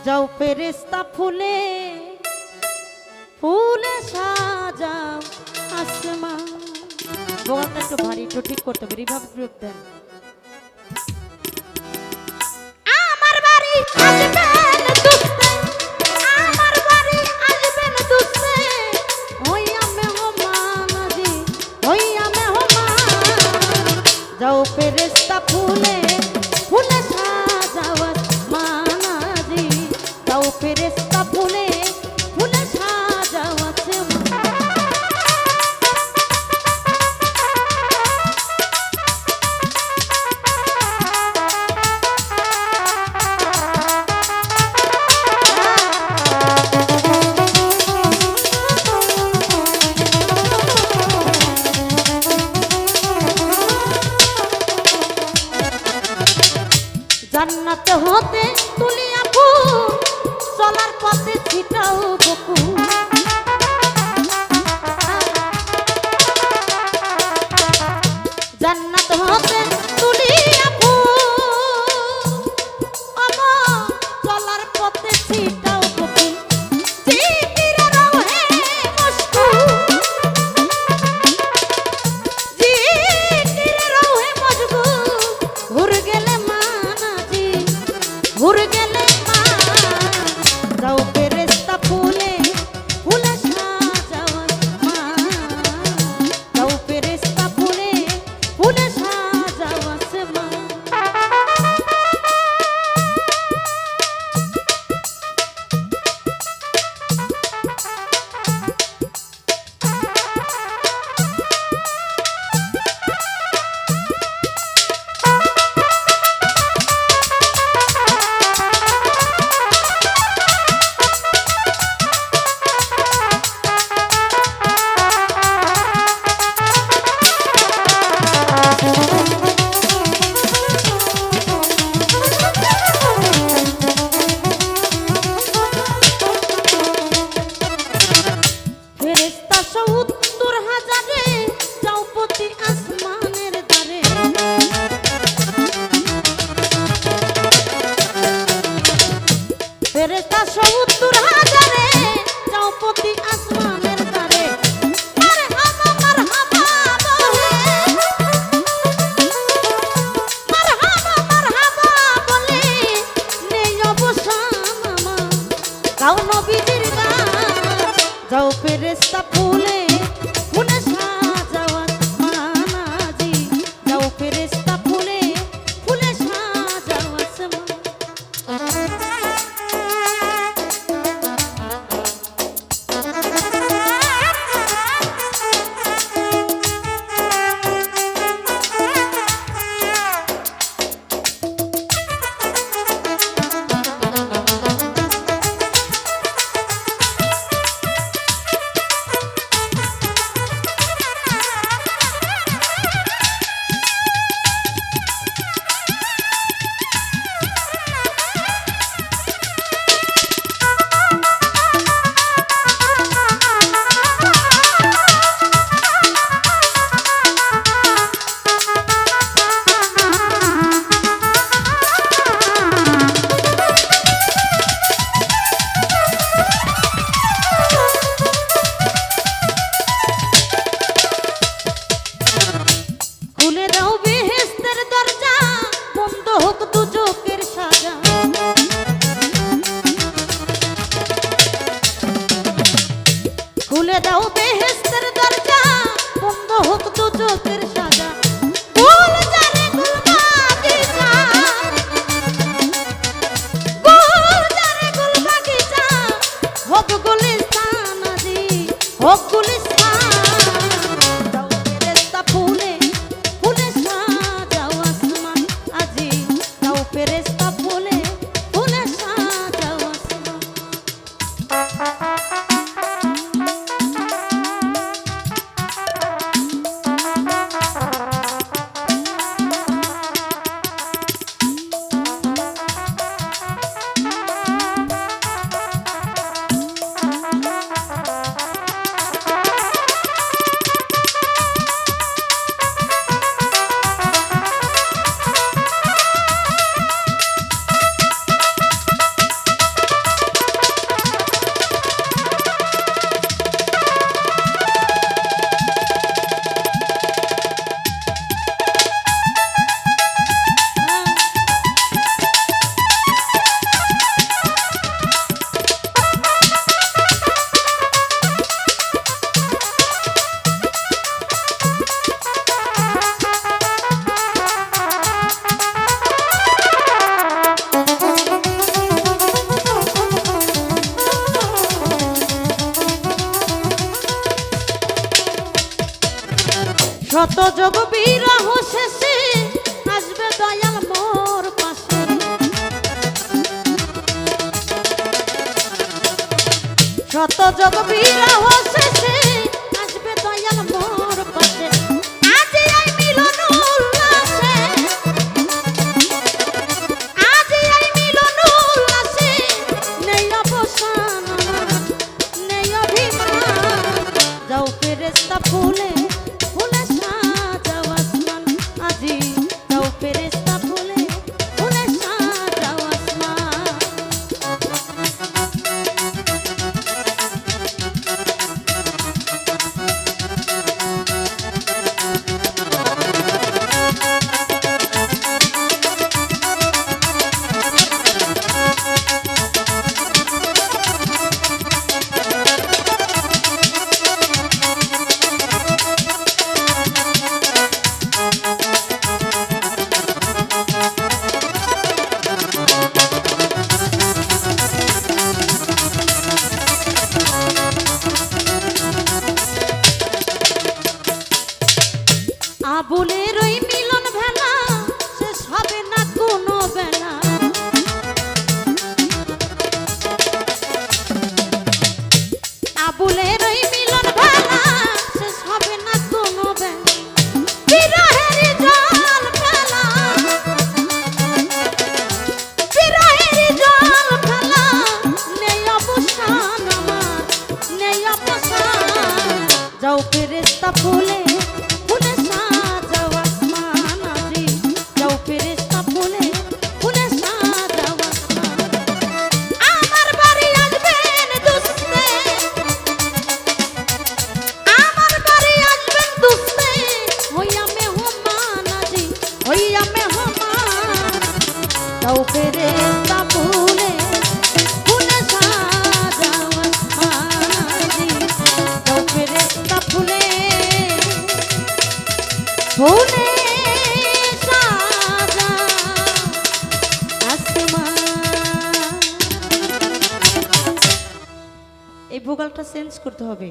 যাও ফেরেশতা ফুলে ফুলে সাজাও আসমান। ভোগালটা একটু ভারী, একটু ঠিক করতে হবে, রিভাব গ্রুপ দেন। আমার বাড়ি আসবেন দুস্তে, আমার বাড়ি আসবেন দুস্তে, হইয়া মেহমান আজি, হইয়া মেহমান। যাও ফেরেশতা ফুলে ফুলে সাজাও আসমান আজি, যাও ফেরেশতা ফুলে ফুলে সাজাও আসমান। জান্নাত হতে তুলিয়া ফুল চলার পথে ছিটাও বকুল। জান্নাত হতে তুলিয়া ফুল আমার চলার পথে ছিটাও বকুল। জিকিরে রহে মশগুল, জিকিরে রহে মশগুল, ঘুর গেলে ঘুর গেলে মা। যাও ফেরেশতা ফুলে ফুলে সাজাও আসমান, যাও ফেরেশতা ফুলে ফুলে সাজাও আসমান। ফেরেশতা ৭০,০০০ যাও প্রতি আসমানের দ্বারে। ফেরেশতা ৭০,০০০ যাও প্রতি আসমানের দ্বারে। মারহাবা মারহাবা বলে, মারহাবা মারহাবা বলে নেই অবসান আমার। গাও নবীজির গান, যাও ফেরেশতা ফুলে ফুলে সাজাও আসমান আজি, যাও ফেরেশতা ফুলে ফুলে সাজাও আসমান। খুলে দাও বেহেশতের দরজা, বন্ধ হোক দুজকের সাজা। খুলে দাও বেহেশতের দরজা, বন্ধ হোক দুজকের সাজা। গুল জারে গুল বাগিচা, গুল জারে গুল বাগিচা, হোক গুলিস্তান আজি, হোক গুলিস্তান। যাও ফেরেশতা ফুলে ফুলে সাজাও আসমান আজি, যাও শত যোগ বিরহ শেষে আসবে দয়াল মোর পাশে। শত যোগ বিরহ শেষে আসবে দয়াল মোর পাশে। আজ এই মিলন উল্লাসে, আজ এই মিলন উল্লাসে নেই অবসান নেই অভিমান। যাও ফেরেশতা ফুলে ফুলে সাজাও আসমান, আজি যাও ফেরেশতা ফুলে ফুলে সাজাও আসমান। আবুলের ওই মিলন ভেলা শেষ হবে না কোনো বেলা। আবুলের ওই মিলন ভেলা শেষ হবে না কোনো বেলা। বিরহের জল ফেলা, বিরহের জল ফেলা নেই অবসান আমার নেই অবসান। যাও ফেরেশতা ফুলে ফুলে সাজাও আসমান, আজি যাও ফেরেশতা ফুলে ফুলে সাজাও আসমান। আমার বাড়ি আসবেন দুস্তে, আমার বাড়ি আসবেন দুস্তে হইয়া মেহমান, আজি হইয়া মেহমান। যাও ফেরেশতা ফুলে ফুলে সাজাও আসমান, আজি যাও ফেরেশতা ফুলে ফুলে সাজাও আসমান। এই ভোকালটা চেঞ্জ করতে হবে।